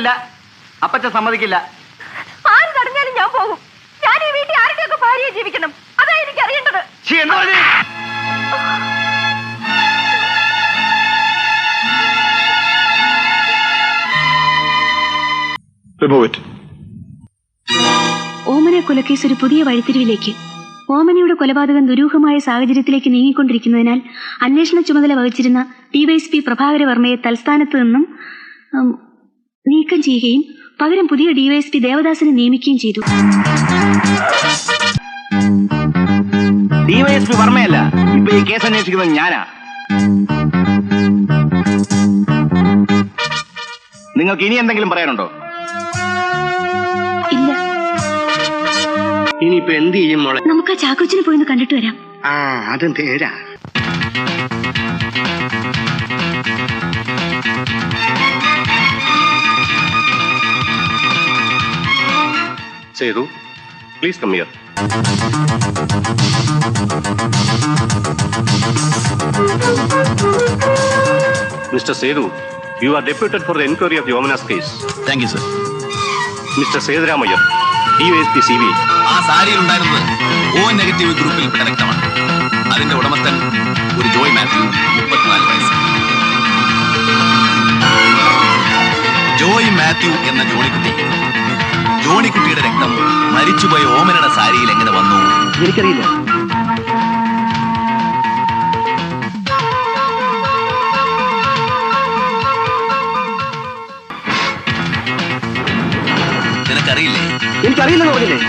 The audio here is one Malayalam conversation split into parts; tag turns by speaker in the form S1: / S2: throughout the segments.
S1: പോവില്ല, അപ്പച്ചൻ സമ്മതിക്കില്ല.
S2: ആര് തടഞ്ഞാലും ഞാൻ പോകും. ഞാൻ ഈ വീട്ടിൽ ആരുടെയൊക്കെ ഭാര്യയെ ജീവിക്കണം, അതാ എനിക്ക് അറിയേണ്ടത്.
S3: ഓമന കൊലക്കേസ് ഒരു പുതിയ വഴിത്തിരിവിലേക്ക്. ഓമനയുടെ കൊലപാതകം ദുരൂഹമായ സാഹചര്യത്തിലേക്ക് നീങ്ങിക്കൊണ്ടിരിക്കുന്നതിനാൽ അന്വേഷണ ചുമതല വഹിച്ചിരുന്ന ഡിവൈഎസ്പി പ്രഭാകര വർമ്മയെ തൽസ്ഥാനത്ത് നിന്നും നീക്കം ചെയ്യുകയും പകരം പുതിയ ഡിവൈഎസ്പി ദേവദാസിനെ നിയമിക്കുകയും ചെയ്തു.
S1: ഡിവൈഎസ്പി വർമ്മയല്ല, ഇപ്പൊ ഈ കേസ് അന്വേഷിക്കുന്നത് ഞാനാ. നിങ്ങൾക്ക് ഇനി എന്തെങ്കിലും പറയാനുണ്ടോ?
S3: ഇല്ല.
S4: ഇനിയിപ്പോ എന്ത് ചെയ്യും മോളെ?
S3: നമുക്ക് ആ ചാക്കോച്ചിനെ പോയി കണ്ടിട്ട് വരാം.
S4: അത് നേരാ.
S5: Sedu, please come here. Mr. Sedu, you are deputed for the inquiry of the Omanas case.
S6: Thank you, sir.
S5: Mr. Sedramayar, DOSP CV.
S6: ആ സാരിയിൽ ഉണ്ടായിരുന്നത് O നെഗറ്റീവ് ഗ്രൂപ്പിൽപ്പെട്ട രക്തമാണ്. അതിന്റെ ഉടമസ്ഥൻ ഒരു ജോയ് മാത്യു, 34 വയസ്സ്. ജോയ് മാത്യു എന്ന ജോണിക്കുട്ടിയുടെ രക്തം മരിച്ചുപോയ ഓമനയുടെ സാരിയിൽ എങ്ങനെ വന്നു?
S1: എനിക്കറിയില്ല.
S6: നിനക്കറിയില്ലേ?
S1: എനിക്കറിയില്ലെന്ന് പറഞ്ഞില്ലേ?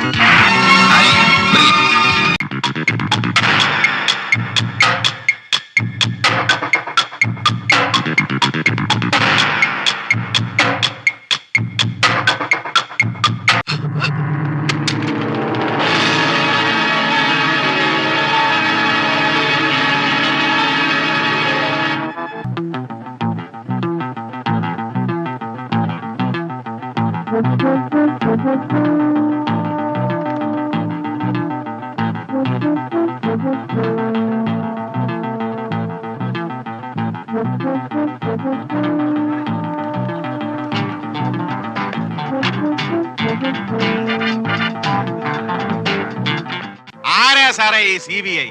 S7: ആരാ സാറേ ഈ CBI?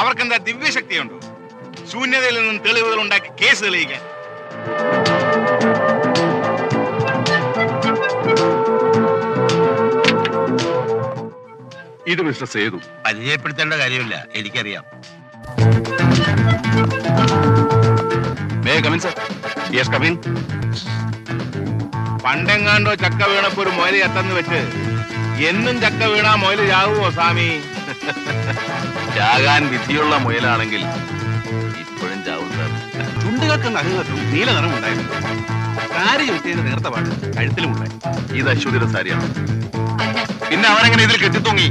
S7: അവർക്കെന്താ ദിവ്യശക്തിയുണ്ടോ? ശൂന്യതയിൽ നിന്നും തെളിവുകൾ ഉണ്ടാക്കി കേസ് തെളിയിക്കാൻ.
S5: ഇത് മിസ്റ്റർ സേതു.
S6: പരിചയപ്പെടുത്തേണ്ട കാര്യമില്ല, എനിക്കറിയാം.
S5: Yes, come in.
S7: പണ്ടെങ്ങാണ്ടോ ചക്ക വീണപ്പോ ഒരു മൊയല് ചത്തെന്ന് വെച്ച് എന്നും ചക്ക വീണാ മൊയല് ചാവുമോ സ്വാമി?
S6: ചാകാൻ വിധിയുള്ള മുയലാണെങ്കിൽ ഇപ്പോഴും ചാവും സാർ.
S7: ചുണ്ടുകൾക്കും നഖങ്ങൾക്കും നീല നിറം ഉണ്ടായിരുന്നു. സാരി ചുറ്റിയതിന് നേർത്ത പാട് കഴുത്തിലുമുണ്ടായി.
S5: ഇത് അശ്വതിയുടെ സാരിയാണ്. പിന്നെ അവനെങ്ങനെ ഇതിൽ കെട്ടിത്തൂങ്ങി?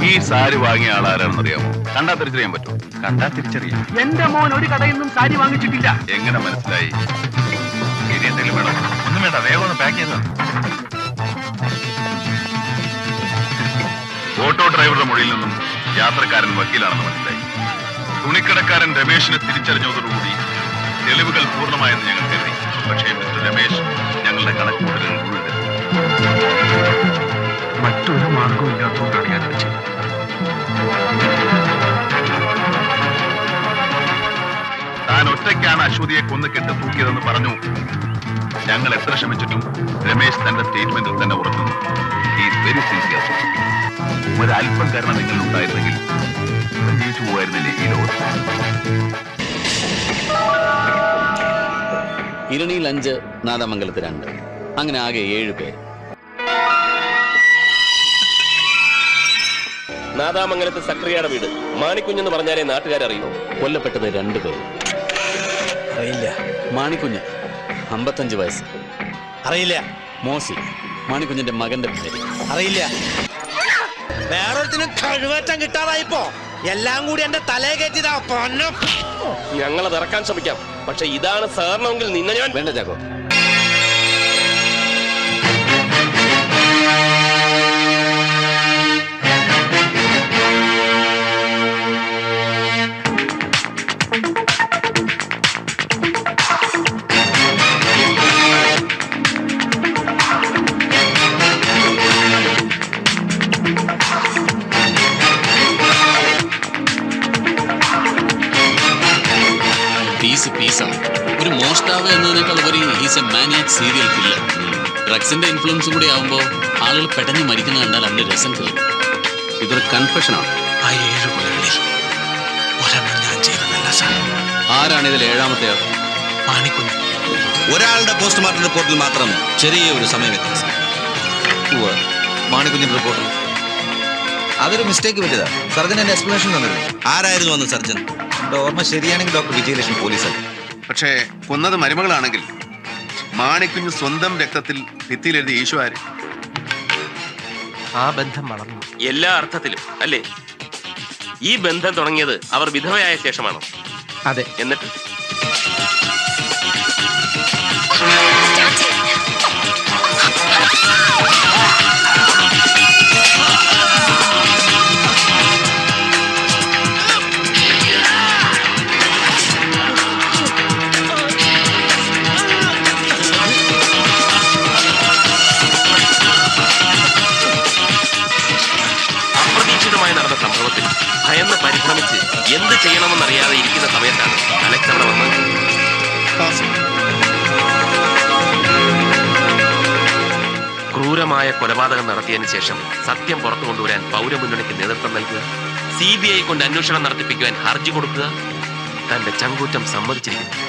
S5: ഈ സാരി വാങ്ങിയ ആളാരാണെന്ന് അറിയാമോ? കണ്ടാ തിരിച്ചറിയാൻ പറ്റുമോ? കണ്ടാ തിരിച്ചറിയാം.
S1: എന്റെ മോൻ ഒരു കടയിൽ നിന്നും സാരി വാങ്ങിച്ചിട്ടില്ല.
S5: എങ്ങനെ മനസ്സിലായി? ഇനി എന്തെങ്കിലും വേണം? ഒന്നും വേണ്ട, വേഗം ഒന്ന് പാക്ക് ചെയ്താ. ഓട്ടോ ഡ്രൈവറുടെ മൊഴിയിൽ നിന്നും യാത്രക്കാരൻ വക്കീലാണെന്ന് മനസ്സിലായി. തുണിക്കടക്കാരൻ രമേശിനെ തിരിച്ചറിഞ്ഞതോടുകൂടി തെളിവുകൾ പൂർണ്ണമായെന്ന് ഞങ്ങൾ കരുതി. പക്ഷേ മിസ്റ്റർ രമേശ് ഞങ്ങളുടെ കണക്കുകൂട്ടലിൽ മുഴുവൻ മറ്റൊരു മാർഗവും ഇല്ലാത്തതുകൊണ്ടാണ് ഞാൻ ചെയ്തത്. താൻ ഒറ്റയ്ക്കാണ് അശ്വതിയെ കൊന്നുകെട്ട് തൂക്കിയതെന്ന് പറഞ്ഞു. ഞങ്ങൾ എത്ര ശ്രമിച്ചിട്ടും രമേശ് തന്റെ സ്റ്റേറ്റ്മെന്റിൽ തന്നെ ഉറക്കുന്നു. He's very sincere. ഒരല്പം കാരണം നിങ്ങൾ ഉണ്ടായിരുന്നെങ്കിൽ ജീവിച്ചു പോകായിരുന്നില്ലേ ഈ ലോകത്ത്?
S6: ഇരണിയിൽ 5, നാദമംഗലത്ത് 2, അങ്ങനെ ആകെ 7 പേര്.
S8: നാദാമംഗലത്ത് സക്രിയയുടെ വീട് മാണിക്കുഞ്ഞെന്ന് പറഞ്ഞാലേ നാട്ടുകാരറിയോ?
S6: കൊല്ലപ്പെട്ടത് 2 പേര്.
S8: അറിയില്ല.
S6: മാണിക്കുഞ്ഞ് 55 വയസ്സ്.
S8: അറിയില്ല.
S6: മോസി മാണിക്കുഞ്ഞിന്റെ മകന്റെ പേര്.
S8: അറിയില്ല. വേറൊരുത്തിനും കഴിവേറ്റം കിട്ടാതായിപ്പോ എല്ലാം കൂടി എന്റെ തലയെ കയറ്റിയതാ. ഞങ്ങളത് ഇറക്കാൻ ശ്രമിക്കാം, പക്ഷെ ഇതാണ് സാറിനെങ്കിൽ നിന്നെ ഞാൻ.
S6: വേണ്ട ചാക്കോ, ഗുണ്ടയാവുക എന്നതിനേക്കാൾ ഉപരി is a maniac serial killer. ഡ്രഗ്സിന്റെ ഇൻഫ്ലുവൻസും കൂടി ആവുമ്പോൾ ആളുകൾ പെട്ടെന്ന് മരിക്കുന്ന കണ്ടാൽ അതിന്റെ രസം കയറും.
S1: ഇതൊരു കൺഫെഷനാണ്.
S9: ആ 7 കൊലകളിൽ ഒരെണ്ണം ഞാൻ ചെയ്തതല്ല സാർ.
S1: ആരാണ് ഇതിൽ 7ാമത്തെ ആൾ?
S9: മാണിക്കുഞ്ഞ്.
S10: ഒരാളുടെ പോസ്റ്റ്മോർട്ടം റിപ്പോർട്ടിൽ മാത്രം ചെറിയ ഒരു സമയ വ്യത്യാസം.
S11: മാണിക്കുഞ്ഞിന്റെ റിപ്പോർട്ടിൽ അതൊരു മിസ്റ്റേക്ക് പറ്റിയതാ. സർജൻ എന്റെ എക്സ്പ്ലനേഷൻ തന്നിരുന്നു.
S10: ആരായിരുന്നു അന്ന് സർജൻ?
S11: എന്റെ ഓർമ്മ ശരിയാണെങ്കിൽ ഡോക്ടർ വിജയലക്ഷ്മി പോലീസല്ല.
S5: പക്ഷേ കൊന്നത് മരുമകളാണെങ്കിൽ മാണിക്കുഞ്ഞ് സ്വന്തം രക്തത്തിൽ ഭിത്തിയിൽ എഴുതി ഈശോ ആര്?
S9: ആ ബന്ധം വളർന്നു.
S8: എല്ലാ അർത്ഥത്തിലും അല്ലേ? ഈ ബന്ധം തുടങ്ങിയത് അവർ വിധവയായ ശേഷമാണോ?
S9: അതെ.
S8: എന്നിട്ട് അപ്രതീക്ഷിതമായി നടന്ന സംഭവത്തിൽ ഭയന്ന് പരിഭ്രമിച്ച് എന്ത് ചെയ്യണമെന്നറിയാതെ ഇരിക്കുന്ന സമയത്താണ് അലക്സ് അവിടെ വന്ന് ക്രൂരമായ കൊലപാതകം നടത്തിയതിനു ശേഷം സത്യം പുറത്തു കൊണ്ടുവരാൻ പൗരമുന്നണിക്ക് നേതൃത്വം നൽകുക, CBI കൊണ്ട് അന്വേഷണം നടത്തിപ്പിക്കുവാൻ ഹർജി കൊടുക്കുക, തന്റെ ചങ്കൂറ്റം സമ്മതിച്ചിരിക്കുന്നു.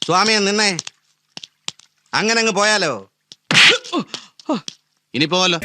S10: സ്വാമിയെ നിന്നേ, അങ്ങനെ അങ്ങ് പോയാലോ?
S1: ഇനി പോവല്ലോ.